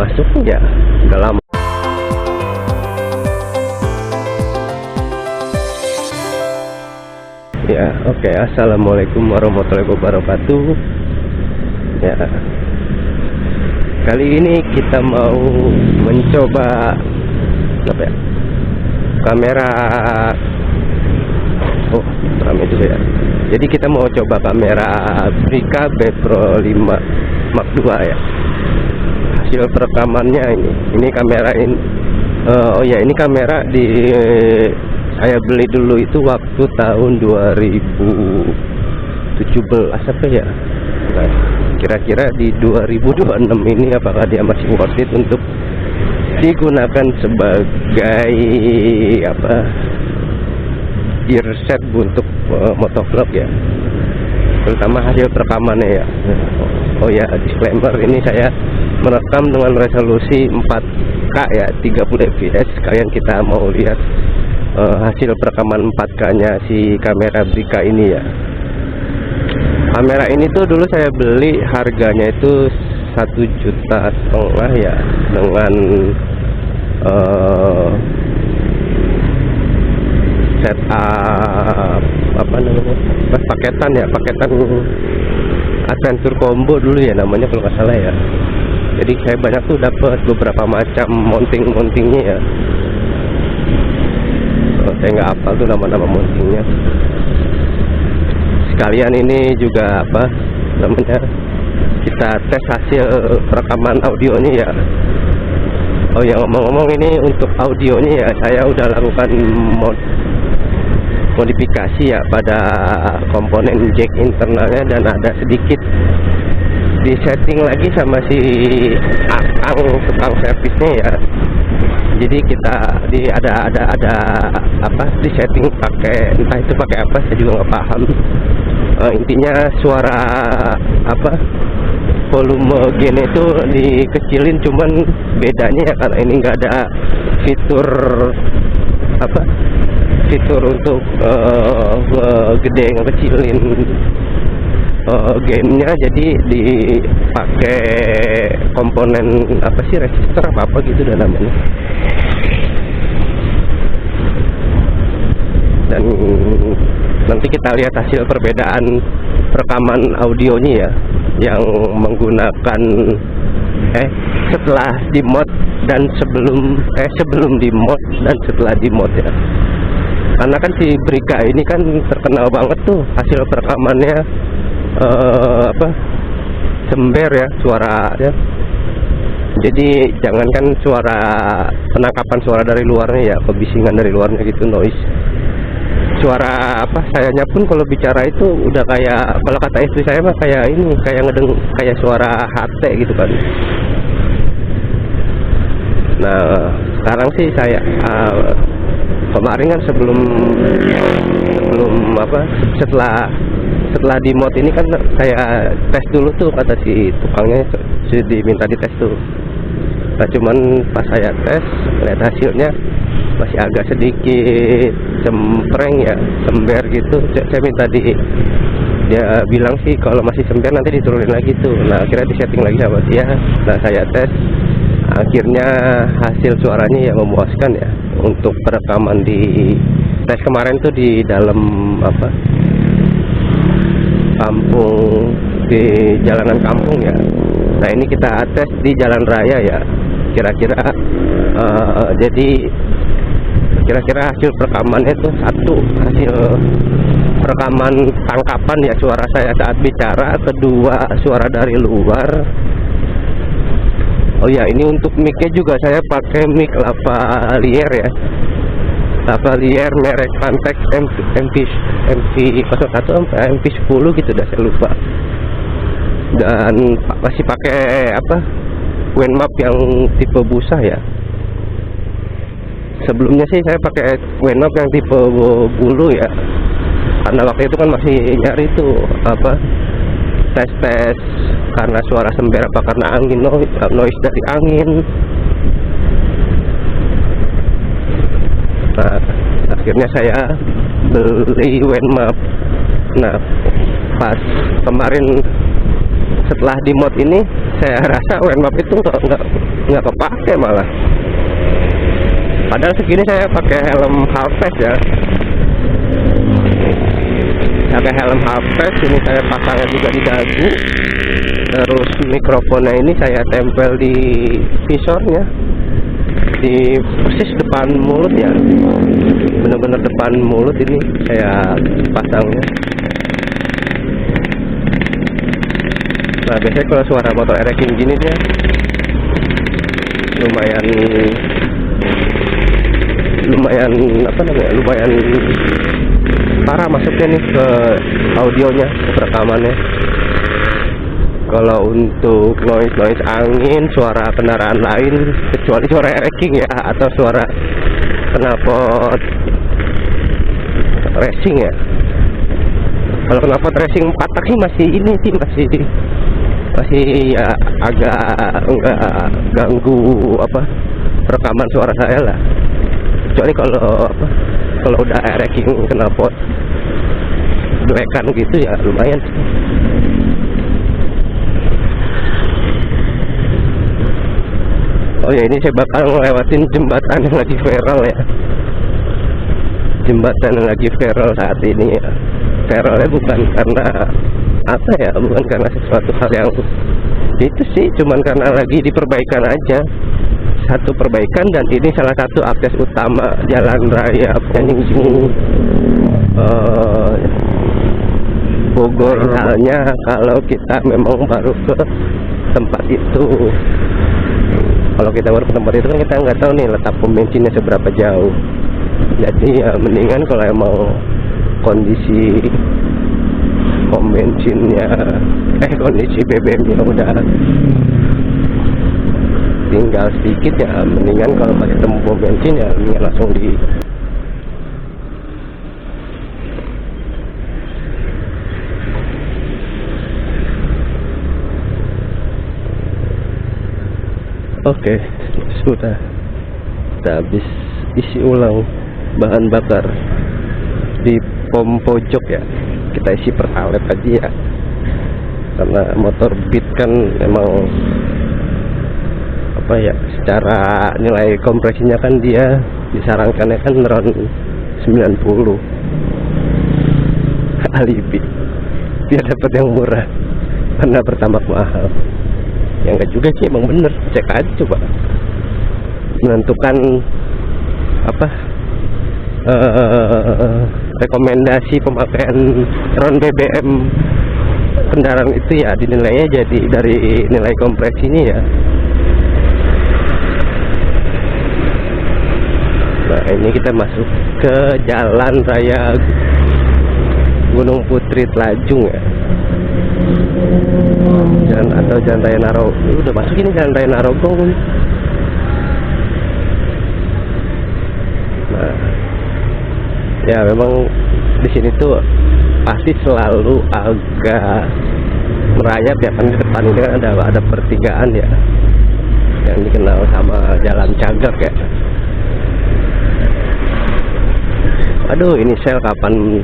masuk ya udah lama. Ya, oke. Assalamualaikum warahmatullahi wabarakatuh. Ya, kali ini kita mau mencoba apa ya? Kamera. Oh, ramai juga ya. Jadi kita mau coba kamera Brica B Pro 5 Mark II ya. Hasil perekamannya ini kamera ini. Oh ya, ini kamera saya beli dulu itu waktu tahun 2017 apa ya. Nah, kira-kira di 2026 ini apakah dia masih worth it untuk digunakan sebagai apa, gear set untuk motovlog ya, terutama hasil perekamannya ya. Oh ya, disclaimer, ini saya merekam dengan resolusi 4K ya, 30 fps. Kalian kita mau lihat hasil perekaman 4K nya si kamera Brica ini ya. Kamera ini tuh dulu saya beli harganya itu 1,5 juta ya, dengan setup apa namanya, paketan adventure combo dulu ya namanya kalau nggak salah ya. Jadi saya banyak tuh dapat beberapa macam mountingnya ya. Saya nggak hafal tuh nama-nama mountingnya. Sekalian ini juga apa namanya, kita tes hasil rekaman audionya ya. Oh ya, ngomong-ngomong, ini untuk audionya ya saya udah lakukan modifikasi ya pada komponen jack internalnya, dan ada sedikit disetting lagi sama si tukang servisnya ya. Jadi kita ada apa, disetting pakai, entah itu pakai apa, saya juga nggak paham. Intinya suara apa, volume gain itu dikecilin, cuman bedanya ya karena ini nggak ada fitur apa, fitur untuk gede ngekecilin gainnya, jadi dipakai komponen apa sih, resistor apa gitu dan namanya. Dan nanti kita lihat hasil perbedaan rekaman audionya ya, yang menggunakan setelah di mod dan sebelum di mod dan setelah di mod ya. Karena kan si Brica ini kan terkenal banget tuh hasil perekamannya apa, sember ya suara ya. Jadi jangankan suara, penangkapan suara dari luarnya ya, kebisingan dari luarnya gitu, noise. Suara apa, sayanya pun kalau bicara itu udah kayak, kalau kata istri saya mah kayak ini, kayak suara HT gitu kan. Nah, sekarang sih saya kemarin kan sebelum apa, setelah di mod ini kan saya tes dulu tuh, kata si tukangnya diminta dites tuh. Nah, cuman pas saya tes lihat hasilnya masih agak sedikit cempreng ya, sember gitu. Saya minta dia bilang sih kalau masih sember nanti diturunin lagi tuh. Nah, akhirnya disetting lagi sama dia. Nah, saya tes, akhirnya hasil suaranya ya memuaskan ya. Untuk perekaman di tes kemarin tuh di dalam apa, kampung, di jalanan kampung ya. Nah, ini kita tes di jalan raya ya. Jadi kira-kira hasil perekamannya tuh, satu, hasil rekaman tangkapan ya suara saya saat bicara, kedua suara dari luar. Oh ya, ini untuk mic-nya juga saya pakai mic lavalier ya, lavalier merek Pantex MP01 sampai MP10 gitu, dah saya lupa. Dan masih pakai apa, Wenmap yang tipe busa ya. Sebelumnya sih saya pakai Wenmap yang tipe bulu ya, karena waktu itu kan masih nyari tuh apa, tes karena suara sember apa karena angin, noise dari angin. Nah, akhirnya saya beli Wenmap. Nah, pas kemarin setelah di mod ini saya rasa WMAP itu nggak kepake malah. Padahal segini saya pakai helm Halfest ya. Pakai helm Halfest ini saya pasangnya juga di dagu. Terus mikrofonnya ini saya tempel di visornya, di persis depan mulut ya, bener-bener depan mulut ini saya pasangnya. Nah biasanya kalau suara motor ereking gini dia lumayan parah masuknya nih ke audionya, ke rekamannya. Kalau untuk noise angin, suara kendaraan lain kecuali suara ereking ya, atau suara knalpot racing ya. Kalau knalpot racing 4 tak sih masih ya agak enggak ganggu rekaman suara saya lah. Kecuali kalau udah ereking knalpot duekan gitu ya lumayan sih. Oh ya, ini saya bakal ngelewatin jembatan yang lagi viral ya. Jembatan yang lagi viral saat ini ya. Viralnya bukan karena bukan karena sesuatu hal yang itu sih, cuman karena lagi diperbaikan aja. Satu perbaikan, dan ini salah satu akses utama jalan raya Penyinggung Bogor. Halnya kalau kita memang baru ke tempat itu. Kalau kita baru ke tempat itu kan kita nggak tahu nih letak pom bensinnya seberapa jauh. Jadi ya mendingan kalau emang kondisi pom bensinnya kondisi BBM-nya udah tinggal sedikit ya mendingan kalau masih temu pom bensin ya mendingan langsung di Oke, sudah kita habis isi ulang bahan bakar di pom pojok ya. Kita isi pertalite aja ya, karena motor Beat kan emang secara nilai kompresinya kan dia disarankannya kan around 90. Alibi dia dapat yang murah karena pertamax mahal. Ya enggak juga sih, emang bener, cek aja coba. Menentukan rekomendasi pemakaian ron BBM kendaraan itu ya dinilainya jadi dari nilai kompresinya ya. Nah ini kita masuk ke jalan raya Gunung Putri Telajung ya, jalan raya Narogong. Udah masuk ini jalan raya Narogong. Nah ya memang di sini tuh pasti selalu agak merayap ya, kan di depan ini kan ada pertigaan ya yang dikenal sama Jalan Cagak ya. Aduh ini sel kapan